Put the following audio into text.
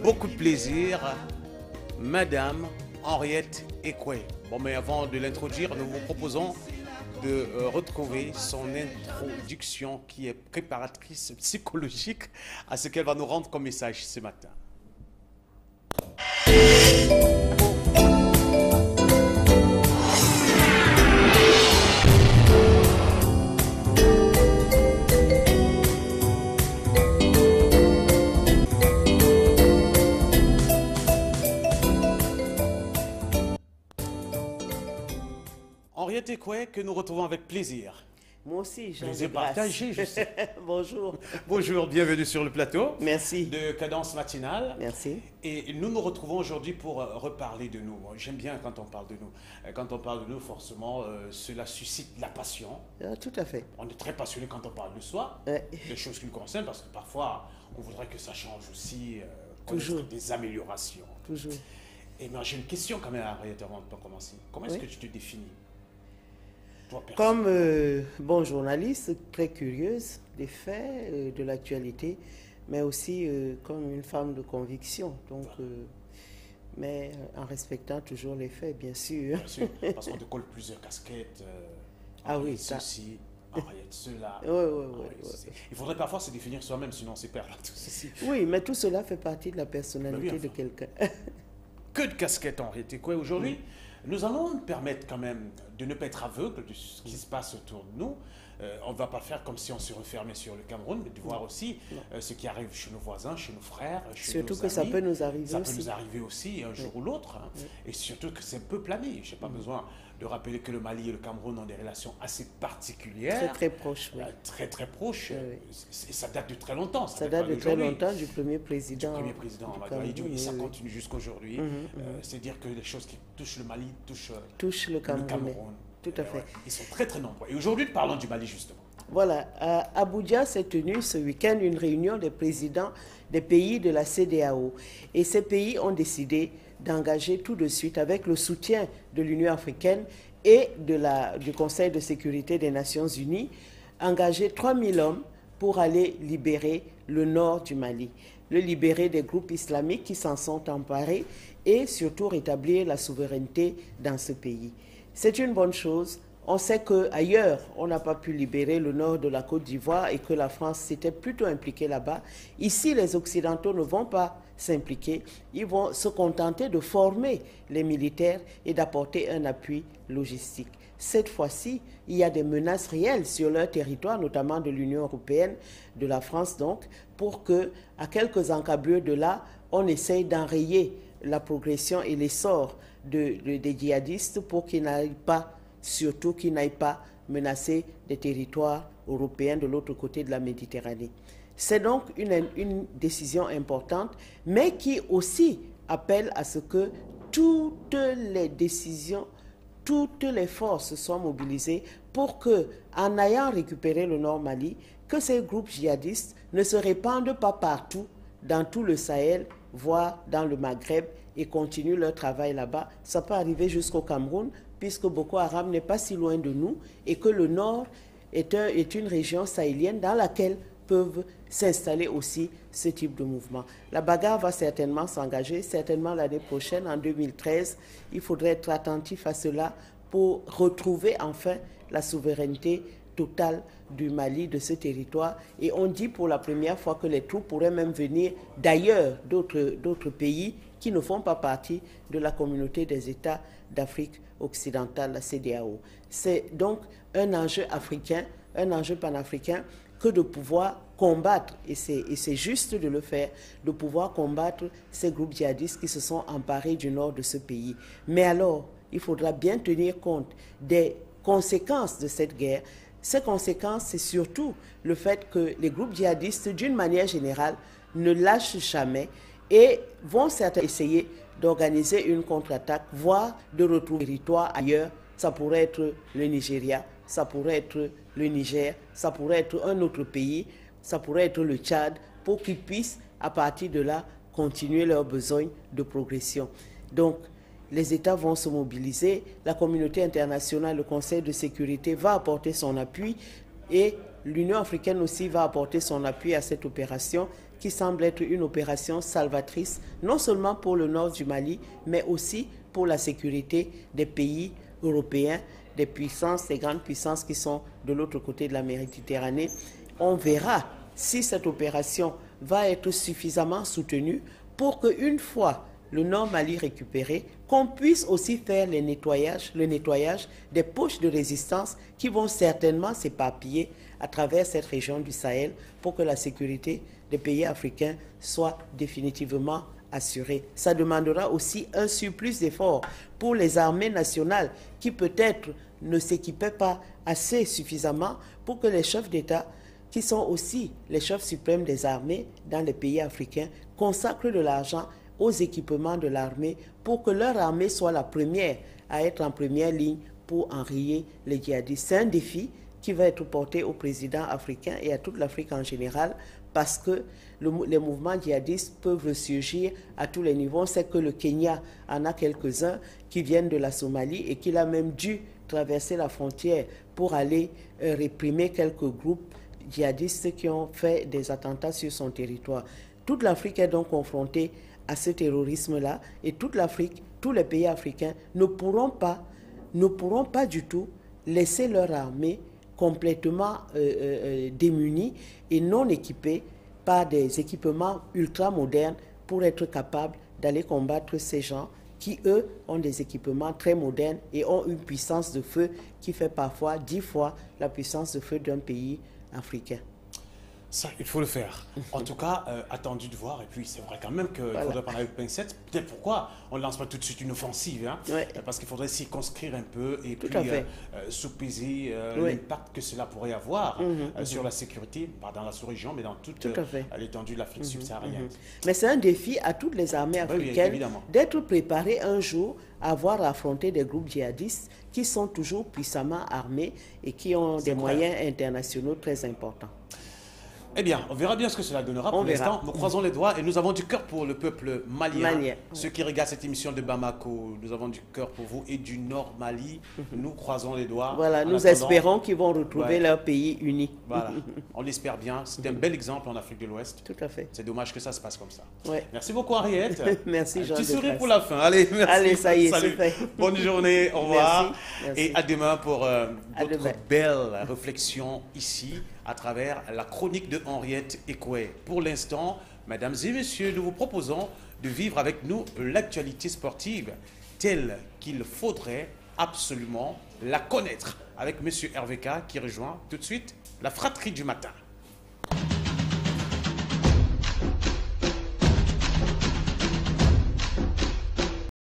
beaucoup de plaisir, Madame Henriette Ekwe. Bon, mais avant de l'introduire, nous vous proposons de retrouver son introduction qui est préparatrice psychologique à ce qu'elle va nous rendre comme message ce matin. Henriette Ekwe, que nous retrouvons avec plaisir. Moi aussi, je les ai partagés, je sais. Bonjour. Bonjour, bienvenue sur le plateau. Merci. De Cadence Matinale. Merci. Et nous nous retrouvons aujourd'hui pour reparler de nous. J'aime bien quand on parle de nous. Quand on parle de nous, forcément, cela suscite la passion. Ah, tout à fait. On est très passionné quand on parle de soi, des choses qui nous concernent, parce que parfois, on voudrait que ça change aussi, toujours des améliorations. Toujours. Et moi, j'ai une question quand même, Henriette, avant de commencer. Comment est-ce que tu te définis? Comme bon journaliste, très curieuse des faits, de l'actualité, mais aussi comme une femme de conviction. Donc, mais en respectant toujours les faits, bien sûr. Bien sûr, parce qu'on te colle plusieurs casquettes. Ah oui, ça. Ceci, Henriette, cela. Oui. Il faudrait parfois se définir soi-même, sinon on s'y perd là, tout ceci. Oui, mais tout cela fait partie de la personnalité de quelqu'un. Que de casquettes, Henriette Ekwe, aujourd'hui. Nous allons nous permettre quand même de ne pas être aveugle de ce qui se passe autour de nous. On ne va pas faire comme si on se refermait sur le Cameroun, mais de voir aussi ce qui arrive chez nos voisins, chez nos frères, chez surtout nos que amis. Ça peut nous arriver aussi. Ça aussi. peut nous arriver aussi un jour ou l'autre. Et surtout que c'est un peu plané. Je n'ai pas besoin de rappeler que le Mali et le Cameroun ont des relations assez particulières. Très proches. Oui. Très proches. Et ça date de très longtemps. Ça date de très longtemps du premier président. Et ça continue jusqu'à aujourd'hui. C'est dire que les choses qui touchent le Mali touchent le Cameroun. Tout à fait. Ils sont très nombreux. Et aujourd'hui, parlons du Mali justement. Voilà, à Abuja s'est tenue ce week-end une réunion des présidents des pays de la CEDEAO. Et ces pays ont décidé d'engager tout de suite, avec le soutien de l'Union africaine et du Conseil de sécurité des Nations Unies, engager 3000 hommes pour aller libérer le nord du Mali, le libérer des groupes islamiques qui s'en sont emparés et surtout rétablir la souveraineté dans ce pays. C'est une bonne chose. On sait qu'ailleurs, on n'a pas pu libérer le nord de la Côte d'Ivoire et que la France s'était plutôt impliquée là-bas. Ici, les Occidentaux ne vont pas s'impliquer. Ils vont se contenter de former les militaires et d'apporter un appui logistique. Cette fois-ci, il y a des menaces réelles sur leur territoire, notamment de l'Union européenne, de la France donc, pour que, à quelques encablures de là, on essaye d'enrayer la progression et l'essor des djihadistes pour qu'ils n'aillent pas, surtout qu'ils n'aillent pas menacer des territoires européens de l'autre côté de la Méditerranée. C'est donc une décision importante, mais qui aussi appelle à ce que toutes les décisions, toutes les forces soient mobilisées pour que, en ayant récupéré le Nord Mali, que ces groupes djihadistes ne se répandent pas partout, dans tout le Sahel, voire dans le Maghreb, et continuent leur travail là-bas. Ça peut arriver jusqu'au Cameroun, puisque Boko Haram n'est pas si loin de nous, et que le Nord est une région sahélienne dans laquelle peuvent s'installer aussi ce type de mouvement. La bagarre va certainement s'engager, certainement l'année prochaine, en 2013. Il faudrait être attentif à cela pour retrouver enfin la souveraineté totale du Mali, de ce territoire. Et on dit pour la première fois que les troupes pourraient même venir d'ailleurs, d'autres pays qui ne font pas partie de la communauté des États d'Afrique occidentale, la CEDEAO. C'est donc un enjeu africain, un enjeu panafricain, que de pouvoir combattre, et c'est juste de le faire, de pouvoir combattre ces groupes djihadistes qui se sont emparés du nord de ce pays. Mais alors, il faudra bien tenir compte des conséquences de cette guerre. Ces conséquences, c'est surtout le fait que les groupes djihadistes, d'une manière générale, ne lâchent jamais et vont certainement essayer d'organiser une contre-attaque, voire de retrouver le territoire ailleurs. Ça pourrait être le Nigeria, ça pourrait être le Niger, ça pourrait être un autre pays, ça pourrait être le Tchad, pour qu'ils puissent, à partir de là, continuer leurs besoins de progression. Donc, les États vont se mobiliser, la communauté internationale, le Conseil de sécurité va apporter son appui et l'Union africaine aussi va apporter son appui à cette opération qui semble être une opération salvatrice, non seulement pour le nord du Mali, mais aussi pour la sécurité des pays européens, des puissances, des grandes puissances qui sont de l'autre côté de la Méditerranée. On verra si cette opération va être suffisamment soutenue pour qu'une fois le Nord Mali récupéré, qu'on puisse aussi faire le nettoyage des poches de résistance qui vont certainement s'éparpiller à travers cette région du Sahel pour que la sécurité des pays africains soit définitivement assurée. Ça demandera aussi un surplus d'efforts pour les armées nationales qui peut-être ne s'équipaient pas assez suffisamment pour que les chefs d'État, qui sont aussi les chefs suprêmes des armées dans les pays africains, consacrent de l'argent aux équipements de l'armée pour que leur armée soit la première à être en première ligne pour enrayer les djihadistes. C'est un défi qui va être porté au président africain et à toute l'Afrique en général parce que les mouvements djihadistes peuvent ressurgir à tous les niveaux. On sait que le Kenya en a quelques-uns qui viennent de la Somalie et qu'il a même dû traverser la frontière pour aller réprimer quelques groupes djihadistes qui ont fait des attentats sur son territoire. Toute l'Afrique est donc confrontée à ce terrorisme-là et toute l'Afrique, tous les pays africains ne pourront pas du tout laisser leur armée complètement démunie et non équipée par des équipements ultra modernes pour être capables d'aller combattre ces gens qui, eux, ont des équipements très modernes et ont une puissance de feu qui fait parfois 10 fois la puissance de feu d'un pays africain. Ça, il faut le faire. En tout cas, attendu de voir. Et puis, c'est vrai quand même qu'il faudrait prendre avec pincette. Peut-être pourquoi on ne lance pas tout de suite une offensive. Hein, parce qu'il faudrait s'y conscrire un peu et puis sous-peser l'impact que cela pourrait avoir sur la sécurité, pas dans la sous-région, mais dans toute l'étendue de l'Afrique subsaharienne. Mais c'est un défi à toutes les armées africaines d'être préparées un jour à avoir affronté des groupes djihadistes qui sont toujours puissamment armés et qui ont des moyens internationaux très importants. Eh bien, on verra bien ce que cela donnera. Pour l'instant, nous croisons les doigts et nous avons du cœur pour le peuple malien. Ceux qui regardent cette émission de Bamako, nous avons du cœur pour vous et du Nord Mali. Nous croisons les doigts. Voilà, nous espérons qu'ils vont retrouver leur pays uni. Voilà, on l'espère bien. C'est un bel exemple en Afrique de l'Ouest. Tout à fait. C'est dommage que ça se passe comme ça. Merci beaucoup, Henriette. Merci, Jean. Tu souris pour la fin. Allez, merci. Allez, ça y est, c'est fait. Bonne journée, au revoir. Merci. Et à demain pour d'autres belles réflexions ici, à travers la chronique de Henriette Ekoué. Pour l'instant, mesdames et messieurs, nous vous proposons de vivre avec nous l'actualité sportive telle qu'il faudrait absolument la connaître avec monsieur Hervé K qui rejoint tout de suite la fratrie du matin.